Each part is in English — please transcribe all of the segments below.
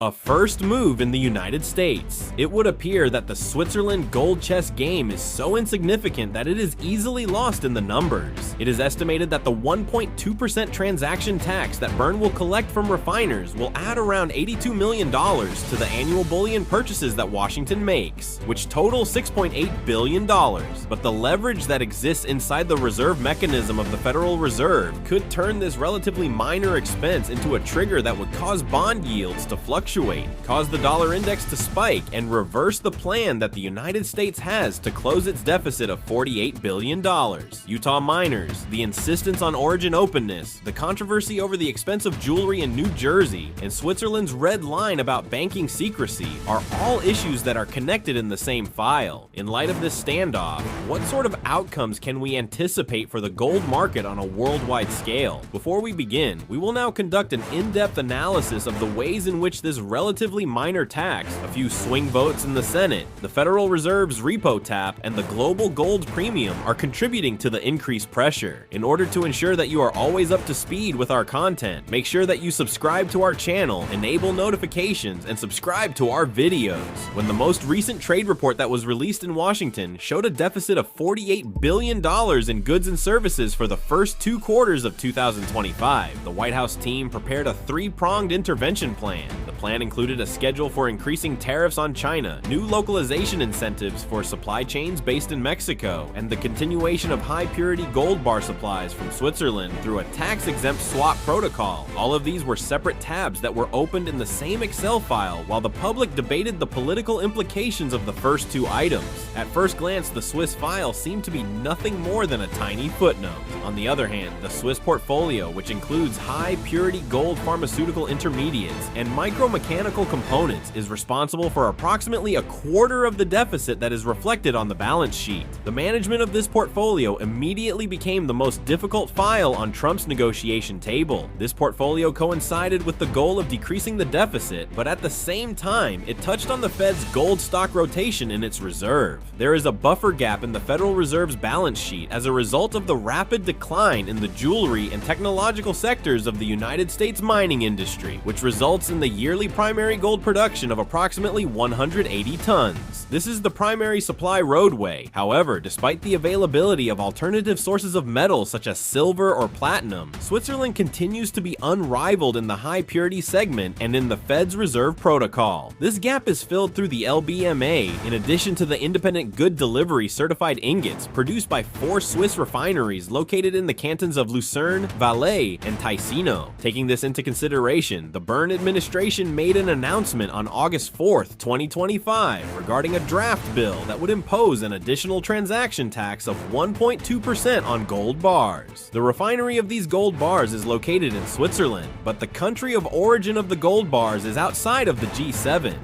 A first move in the United States. It would appear that the Switzerland gold chest game is so insignificant that it is easily lost in the numbers. It is estimated that the 1.2% transaction tax that Bern will collect from refiners will add around $82 million to the annual bullion purchases that Washington makes, which total $6.8 billion. But the leverage that exists inside the reserve mechanism of the Federal Reserve could turn this relatively minor expense into a trigger that would cause bond yields to fluctuate, cause the dollar index to spike, and reverse the plan that the United States has to close its deficit of $48 billion. Utah miners, the insistence on origin openness, the controversy over the expense of jewelry in New Jersey, and Switzerland's red line about banking secrecy are all issues that are connected in the same file. In light of this standoff, what sort of outcomes can we anticipate for the gold market on a worldwide scale? Before we begin, we will now conduct an in-depth analysis of the ways in which this relatively minor tax, a few swing votes in the Senate, the Federal Reserve's repo tap, and the global gold premium are contributing to the increased pressure. In order to ensure that you are always up to speed with our content, make sure that you subscribe to our channel, enable notifications, and subscribe to our videos. When the most recent trade report that was released in Washington showed a deficit of $48 billion in goods and services for the first 2 quarters of 2025, the White House team prepared a 3-pronged intervention plan. The plan included a schedule for increasing tariffs on China, new localization incentives for supply chains based in Mexico, and the continuation of high-purity gold bar supplies from Switzerland through a tax-exempt swap protocol. All of these were separate tabs that were opened in the same Excel file while the public debated the political implications of the first 2 items. At first glance, the Swiss file seemed to be nothing more than a tiny footnote. On the other hand, the Swiss portfolio, which includes high-purity gold pharmaceutical intermediates and micromechanical components, is responsible for approximately a quarter of the deficit that is reflected on the balance sheet. The management of this portfolio immediately became the most difficult file on Trump's negotiation table. This portfolio coincided with the goal of decreasing the deficit, but at the same time, it touched on the Fed's gold stock rotation in its reserve. There is a buffer gap in the Federal Reserve's balance sheet as a result of the rapid decline in the jewelry and technological sectors of the United States mining industry, which results in the yearly primary gold production of approximately 180 tons. This is the primary supply roadway. However, despite the availability of alternative sources of metal such as silver or platinum, Switzerland continues to be unrivaled in the high purity segment and in the Fed's reserve protocol. This gap is filled through the LBMA, in addition to the independent good delivery certified ingots produced by 4 Swiss refineries located in the cantons of Lucerne, Valais, and Ticino. Taking this into consideration, the Bern administration made an announcement on August 4th, 2025 regarding a draft bill that would impose an additional transaction tax of 1.2% on gold bars. The refinery of these gold bars is located in Switzerland, but the country of origin of the gold bars is outside of the G7.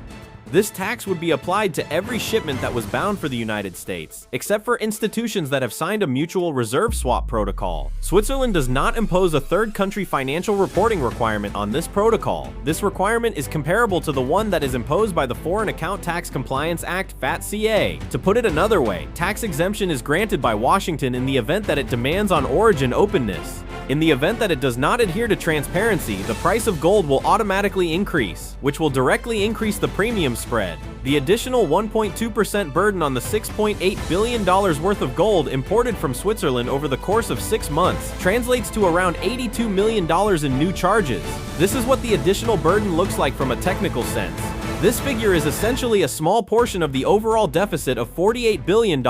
This tax would be applied to every shipment that was bound for the United States, except for institutions that have signed a mutual reserve swap protocol. Switzerland does not impose a third country financial reporting requirement on this protocol. This requirement is comparable to the one that is imposed by the Foreign Account Tax Compliance Act (FATCA). To put it another way, tax exemption is granted by Washington in the event that it demands on origin openness. In the event that it does not adhere to transparency, the price of gold will automatically increase, which will directly increase the premium spread. The additional 1.2% burden on the $6.8 billion worth of gold imported from Switzerland over the course of 6 months translates to around $82 million in new charges. This is what the additional burden looks like from a technical sense. This figure is essentially a small portion of the overall deficit of $48 billion.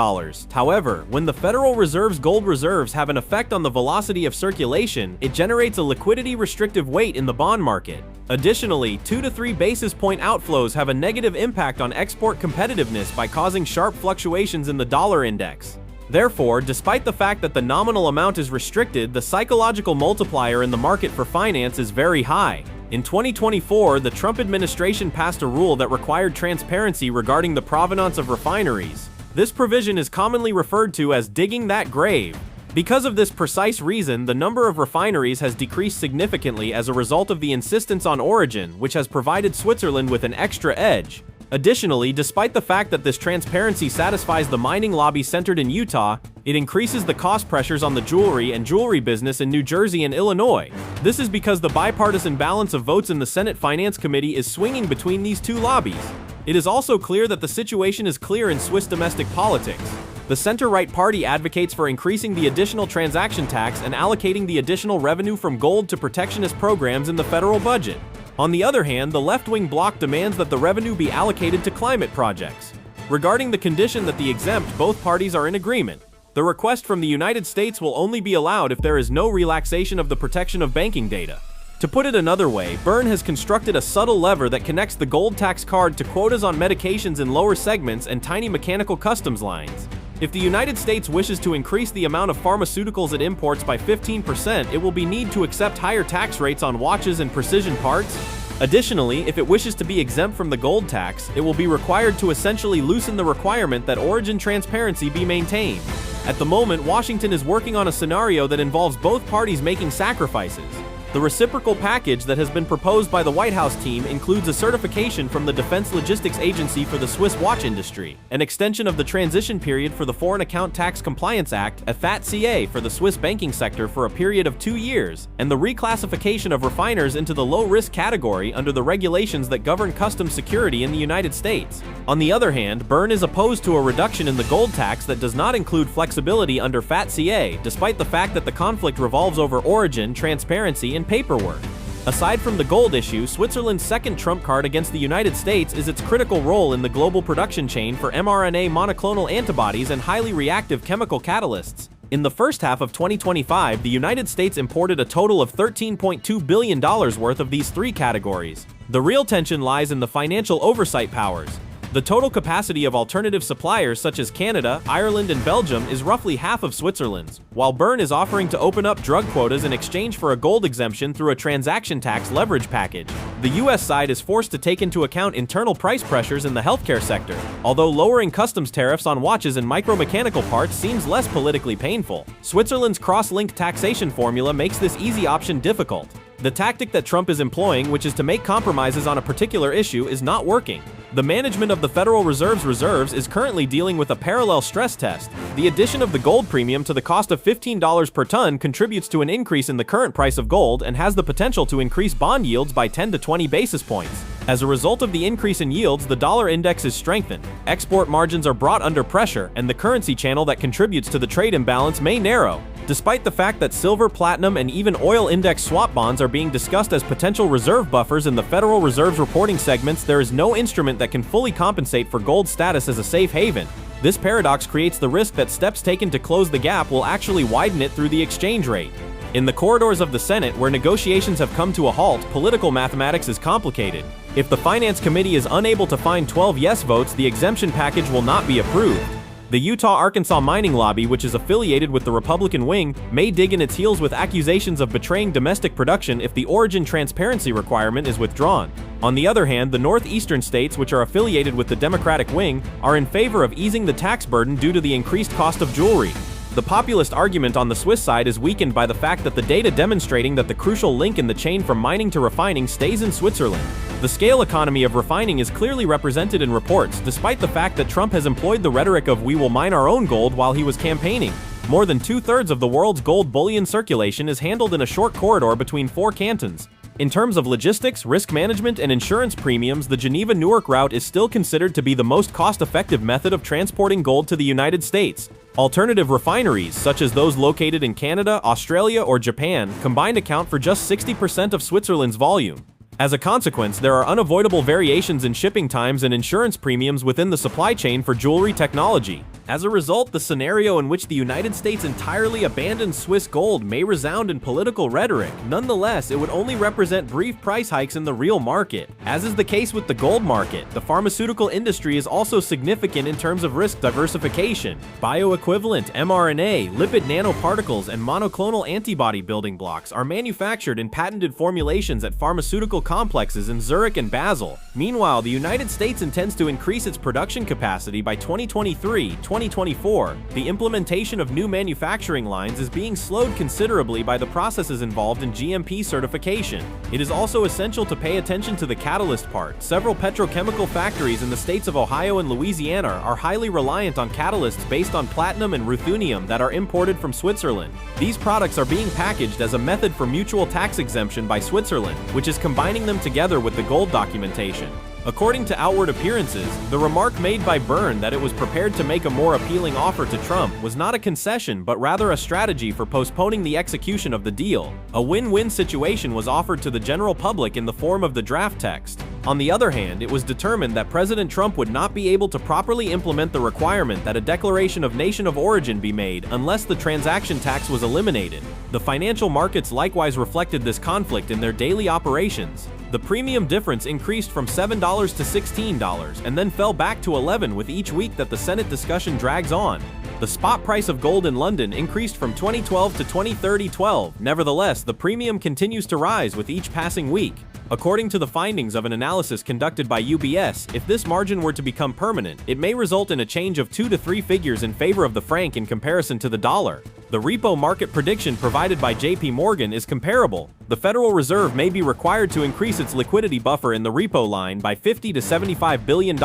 However, when the Federal Reserve's gold reserves have an effect on the velocity of circulation, it generates a liquidity restrictive weight in the bond market. Additionally, 2 to 3 basis point outflows have a negative impact on export competitiveness by causing sharp fluctuations in the dollar index. Therefore, despite the fact that the nominal amount is restricted, the psychological multiplier in the market for finance is very high. In 2024, the Trump administration passed a rule that required transparency regarding the provenance of refineries. This provision is commonly referred to as digging that grave. Because of this precise reason, the number of refineries has decreased significantly as a result of the insistence on origin, which has provided Switzerland with an extra edge. Additionally, despite the fact that this transparency satisfies the mining lobby centered in Utah, It increases the cost pressures on the jewelry and jewelry business in New Jersey and Illinois. This is because the bipartisan balance of votes in the Senate Finance Committee is swinging between these two lobbies. It is also clear that the situation is clear in Swiss domestic politics. The center-right party advocates for increasing the additional transaction tax and allocating the additional revenue from gold to protectionist programs in the federal budget. On the other hand, the left-wing bloc demands that the revenue be allocated to climate projects. Regarding the condition that the exempt, both parties are in agreement. The request from the United States will only be allowed if there is no relaxation of the protection of banking data. To put it another way, Byrne has constructed a subtle lever that connects the gold tax card to quotas on medications in lower segments and tiny mechanical customs lines. If the United States wishes to increase the amount of pharmaceuticals it imports by 15%, it will need to accept higher tax rates on watches and precision parts. Additionally, if it wishes to be exempt from the gold tax, it will be required to essentially loosen the requirement that origin transparency be maintained. At the moment, Washington is working on a scenario that involves both parties making sacrifices. The reciprocal package that has been proposed by the White House team includes a certification from the Defense Logistics Agency for the Swiss watch industry, an extension of the transition period for the Foreign Account Tax Compliance Act, a FATCA for the Swiss banking sector for a period of 2 years, and the reclassification of refiners into the low-risk category under the regulations that govern customs security in the United States. On the other hand, Byrne is opposed to a reduction in the gold tax that does not include flexibility under FATCA, despite the fact that the conflict revolves over origin, transparency, and paperwork. Aside from the gold issue, Switzerland's second trump card against the United States is its critical role in the global production chain for mRNA monoclonal antibodies and highly reactive chemical catalysts. In the first half of 2025, the United States imported a total of $13.2 billion worth of these three categories. The real tension lies in the financial oversight powers. The total capacity of alternative suppliers such as Canada, Ireland, and Belgium is roughly half of Switzerland's, while Byrne is offering to open up drug quotas in exchange for a gold exemption through a transaction tax leverage package. The US side is forced to take into account internal price pressures in the healthcare sector, although lowering customs tariffs on watches and micromechanical parts seems less politically painful. Switzerland's cross-linked taxation formula makes this easy option difficult. The tactic that Trump is employing, which is to make compromises on a particular issue, is not working. The management of the Federal Reserve's reserves is currently dealing with a parallel stress test. The addition of the gold premium to the cost of $15 per ton contributes to an increase in the current price of gold and has the potential to increase bond yields by 10 to 20 basis points. As a result of the increase in yields, the dollar index is strengthened, export margins are brought under pressure, and the currency channel that contributes to the trade imbalance may narrow. Despite the fact that silver, platinum, and even oil index swap bonds are being discussed as potential reserve buffers in the Federal Reserve's reporting segments, there is no instrument that can fully compensate for gold's status as a safe haven. This paradox creates the risk that steps taken to close the gap will actually widen it through the exchange rate. In the corridors of the Senate, where negotiations have come to a halt, political mathematics is complicated. If the Finance Committee is unable to find 12 yes votes, the exemption package will not be approved. The Utah-Arkansas mining lobby, which is affiliated with the Republican wing, may dig in its heels with accusations of betraying domestic production if the origin transparency requirement is withdrawn. On the other hand, the northeastern states, which are affiliated with the Democratic wing, are in favor of easing the tax burden due to the increased cost of jewelry. The populist argument on the Swiss side is weakened by the fact that the data demonstrating that the crucial link in the chain from mining to refining stays in Switzerland. The scale economy of refining is clearly represented in reports, despite the fact that Trump has employed the rhetoric of "we will mine our own gold" while he was campaigning. More than 2/3 of the world's gold bullion circulation is handled in a short corridor between 4 cantons. In terms of logistics, risk management, and insurance premiums, the Geneva-Newark route is still considered to be the most cost-effective method of transporting gold to the United States. Alternative refineries, such as those located in Canada, Australia, or Japan, combined account for just 60% of Switzerland's volume. As a consequence, there are unavoidable variations in shipping times and insurance premiums within the supply chain for jewelry technology. As a result, the scenario in which the United States entirely abandons Swiss gold may resound in political rhetoric. Nonetheless, it would only represent brief price hikes in the real market. As is the case with the gold market, the pharmaceutical industry is also significant in terms of risk diversification. Bioequivalent, mRNA, lipid nanoparticles, and monoclonal antibody building blocks are manufactured in patented formulations at pharmaceutical complexes in Zurich and Basel. Meanwhile, the United States intends to increase its production capacity by 2023-2024. The implementation of new manufacturing lines is being slowed considerably by the processes involved in GMP certification. It is also essential to pay attention to the catalyst part. Several petrochemical factories in the states of Ohio and Louisiana are highly reliant on catalysts based on platinum and ruthenium that are imported from Switzerland. These products are being packaged as a method for mutual tax exemption by Switzerland, which is combining them together with the gold documentation. According to outward appearances, the remark made by Byrne that it was prepared to make a more appealing offer to Trump was not a concession but rather a strategy for postponing the execution of the deal. A win-win situation was offered to the general public in the form of the draft text. On the other hand, it was determined that President Trump would not be able to properly implement the requirement that a declaration of nation of origin be made unless the transaction tax was eliminated. The financial markets likewise reflected this conflict in their daily operations. The premium difference increased from $7 to $16 and then fell back to $11 with each week that the Senate discussion drags on. The spot price of gold in London increased from 2012 to 2012. Nevertheless, the premium continues to rise with each passing week. According to the findings of an analysis conducted by UBS, if this margin were to become permanent, it may result in a change of 2 to 3 figures in favor of the franc in comparison to the dollar. The repo market prediction provided by JP Morgan is comparable. The Federal Reserve may be required to increase its liquidity buffer in the repo line by $50 to $75 billion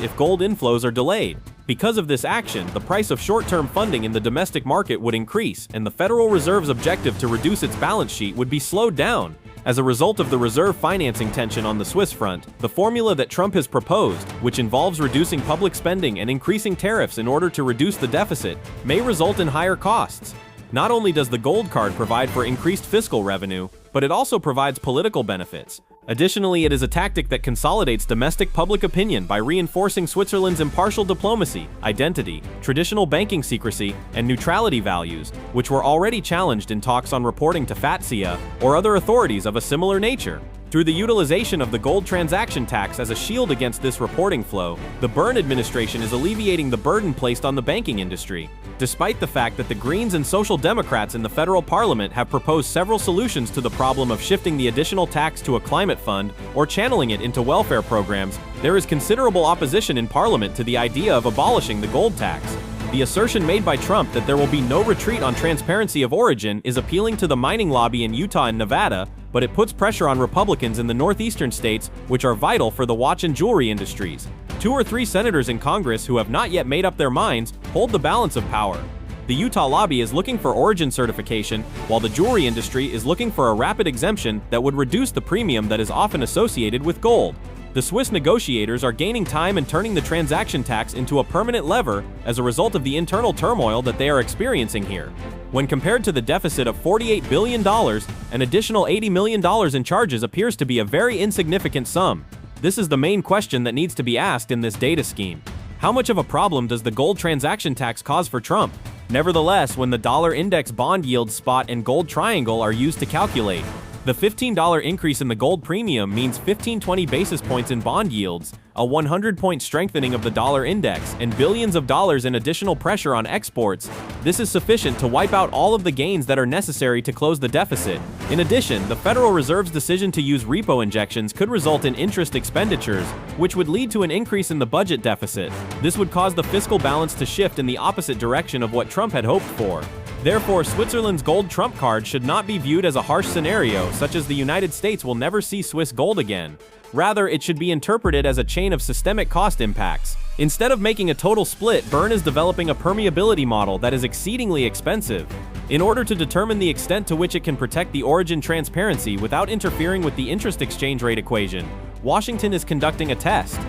if gold inflows are delayed. Because of this action, the price of short-term funding in the domestic market would increase, and the Federal Reserve's objective to reduce its balance sheet would be slowed down. As a result of the reserve financing tension on the Swiss front, the formula that Trump has proposed, which involves reducing public spending and increasing tariffs in order to reduce the deficit, may result in higher costs. Not only does the gold card provide for increased fiscal revenue, but it also provides political benefits. Additionally, it is a tactic that consolidates domestic public opinion by reinforcing Switzerland's impartial diplomacy, identity, traditional banking secrecy, and neutrality values, which were already challenged in talks on reporting to FATSA or other authorities of a similar nature. Through the utilization of the gold transaction tax as a shield against this reporting flow, the Byrne administration is alleviating the burden placed on the banking industry. Despite the fact that the Greens and Social Democrats in the federal parliament have proposed several solutions to the problem of shifting the additional tax to a climate fund or channeling it into welfare programs, there is considerable opposition in parliament to the idea of abolishing the gold tax. The assertion made by Trump that there will be no retreat on transparency of origin is appealing to the mining lobby in Utah and Nevada, but it puts pressure on Republicans in the northeastern states, which are vital for the watch and jewelry industries. 2 or 3 senators in Congress who have not yet made up their minds hold the balance of power. The Utah lobby is looking for origin certification, while the jewelry industry is looking for a rapid exemption that would reduce the premium that is often associated with gold. The Swiss negotiators are gaining time and turning the transaction tax into a permanent lever as a result of the internal turmoil that they are experiencing here. When compared to the deficit of $48 billion, an additional $80 million in charges appears to be a very insignificant sum. This is the main question that needs to be asked in this data scheme. How much of a problem does the gold transaction tax cause for Trump? Nevertheless, when the dollar index bond yield spot and gold triangle are used to calculate, the $15 increase in the gold premium means 15-20 basis points in bond yields, a 100-point strengthening of the dollar index, and billions of dollars in additional pressure on exports. This is sufficient to wipe out all of the gains that are necessary to close the deficit. In addition, the Federal Reserve's decision to use repo injections could result in interest expenditures, which would lead to an increase in the budget deficit. This would cause the fiscal balance to shift in the opposite direction of what Trump had hoped for. Therefore, Switzerland's gold trump card should not be viewed as a harsh scenario, such as the United States will never see Swiss gold again. Rather, it should be interpreted as a chain of systemic cost impacts. Instead of making a total split, Byrne is developing a permeability model that is exceedingly expensive. In order to determine the extent to which it can protect the origin transparency without interfering with the interest exchange rate equation, Washington is conducting a test.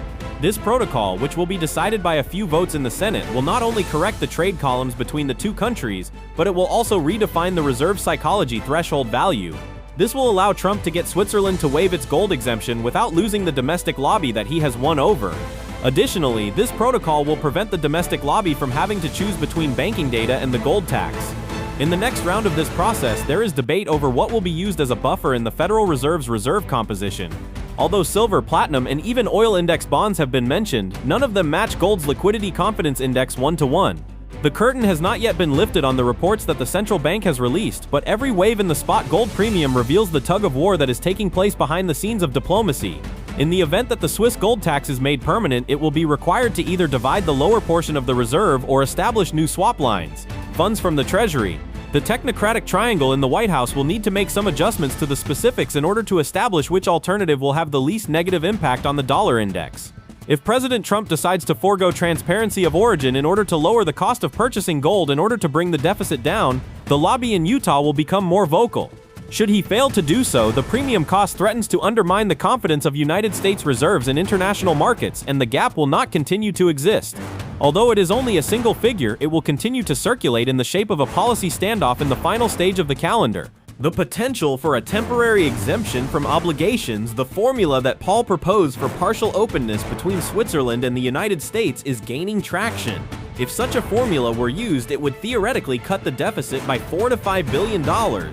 This protocol, which will be decided by a few votes in the Senate, will not only correct the trade columns between the two countries, but it will also redefine the reserve psychology threshold value. This will allow Trump to get Switzerland to waive its gold exemption without losing the domestic lobby that he has won over. Additionally, this protocol will prevent the domestic lobby from having to choose between banking data and the gold tax. In the next round of this process, there is debate over what will be used as a buffer in the Federal Reserve's reserve composition. Although silver, platinum, and even oil index bonds have been mentioned, none of them match gold's liquidity confidence index 1-to-1. The curtain has not yet been lifted on the reports that the central bank has released, but every wave in the spot gold premium reveals the tug-of-war that is taking place behind the scenes of diplomacy. In the event that the Swiss gold tax is made permanent, it will be required to either divide the lower portion of the reserve or establish new swap lines. Funds from the Treasury. The technocratic triangle in the White House will need to make some adjustments to the specifics in order to establish which alternative will have the least negative impact on the dollar index. If President Trump decides to forego transparency of origin in order to lower the cost of purchasing gold in order to bring the deficit down, the lobby in Utah will become more vocal. Should he fail to do so, the premium cost threatens to undermine the confidence of United States reserves in international markets, and the gap will not continue to exist. Although it is only a single figure, it will continue to circulate in the shape of a policy standoff in the final stage of the calendar. The potential for a temporary exemption from obligations, the formula that Paul proposed for partial openness between Switzerland and the United States, is gaining traction. If such a formula were used, it would theoretically cut the deficit by $4 to $5 billion,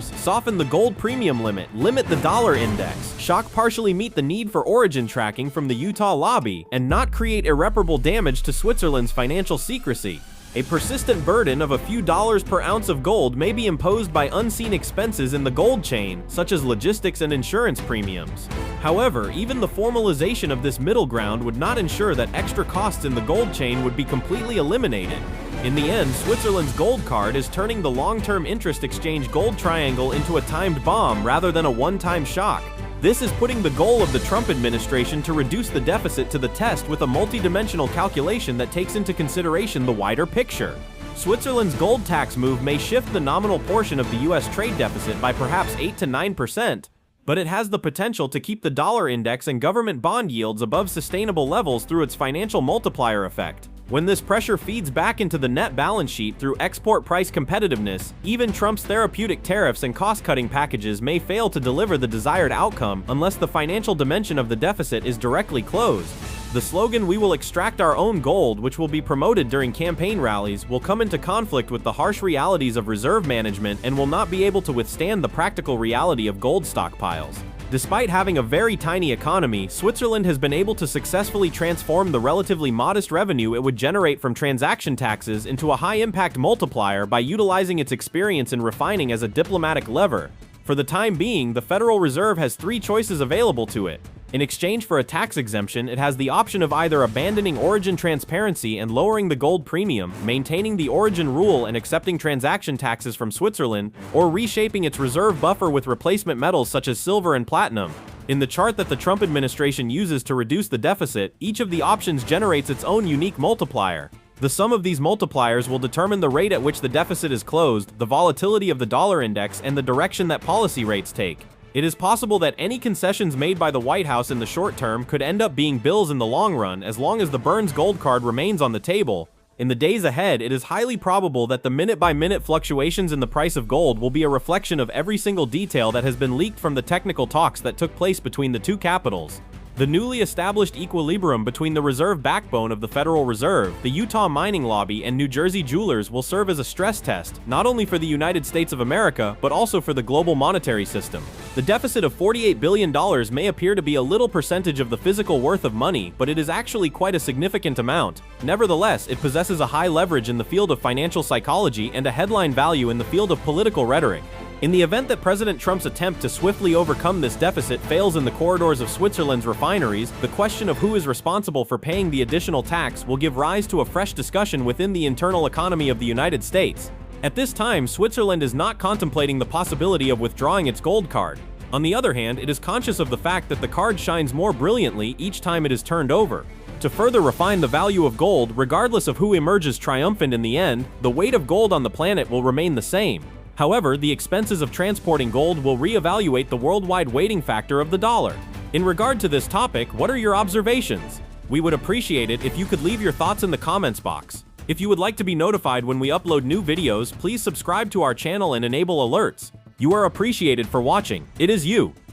soften the gold premium limit the dollar index, shock partially meet the need for origin tracking from the Utah lobby, and not create irreparable damage to Switzerland's financial secrecy. A persistent burden of a few dollars per ounce of gold may be imposed by unseen expenses in the gold chain, such as logistics and insurance premiums. However, even the formalization of this middle ground would not ensure that extra costs in the gold chain would be completely eliminated. In the end, Switzerland's gold card is turning the long-term interest exchange gold triangle into a timed bomb rather than a one-time shock. This is putting the goal of the Trump administration to reduce the deficit to the test with a multidimensional calculation that takes into consideration the wider picture. Switzerland's gold tax move may shift the nominal portion of the U.S. trade deficit by perhaps 8 to 9%, but it has the potential to keep the dollar index and government bond yields above sustainable levels through its financial multiplier effect. When this pressure feeds back into the net balance sheet through export price competitiveness, even Trump's therapeutic tariffs and cost-cutting packages may fail to deliver the desired outcome unless the financial dimension of the deficit is directly closed. The slogan "We will extract our own gold," which will be promoted during campaign rallies, will come into conflict with the harsh realities of reserve management and will not be able to withstand the practical reality of gold stockpiles. Despite having a very tiny economy, Switzerland has been able to successfully transform the relatively modest revenue it would generate from transaction taxes into a high-impact multiplier by utilizing its experience in refining as a diplomatic lever. For the time being, the Federal Reserve has three choices available to it. In exchange for a tax exemption, it has the option of either abandoning origin transparency and lowering the gold premium, maintaining the origin rule and accepting transaction taxes from Switzerland, or reshaping its reserve buffer with replacement metals such as silver and platinum. In the chart that the Trump administration uses to reduce the deficit, each of the options generates its own unique multiplier. The sum of these multipliers will determine the rate at which the deficit is closed, the volatility of the dollar index, and the direction that policy rates take. It is possible that any concessions made by the White House in the short term could end up being bills in the long run as long as the Burns gold card remains on the table. In the days ahead, it is highly probable that the minute-by-minute fluctuations in the price of gold will be a reflection of every single detail that has been leaked from the technical talks that took place between the two capitals. The newly established equilibrium between the reserve backbone of the Federal Reserve, the Utah mining lobby, and New Jersey jewelers will serve as a stress test, not only for the United States of America, but also for the global monetary system. The deficit of $48 billion may appear to be a little percentage of the physical worth of money, but it is actually quite a significant amount. Nevertheless, it possesses a high leverage in the field of financial psychology and a headline value in the field of political rhetoric. In the event that President Trump's attempt to swiftly overcome this deficit fails in the corridors of Switzerland's refineries, the question of who is responsible for paying the additional tax will give rise to a fresh discussion within the internal economy of the United States. At this time, Switzerland is not contemplating the possibility of withdrawing its gold card. On the other hand, it is conscious of the fact that the card shines more brilliantly each time it is turned over. To further refine the value of gold, regardless of who emerges triumphant in the end, the weight of gold on the planet will remain the same. However, the expenses of transporting gold will reevaluate the worldwide weighting factor of the dollar. In regard to this topic, what are your observations? We would appreciate it if you could leave your thoughts in the comments box. If you would like to be notified when we upload new videos, please subscribe to our channel and enable alerts. You are appreciated for watching. It is you.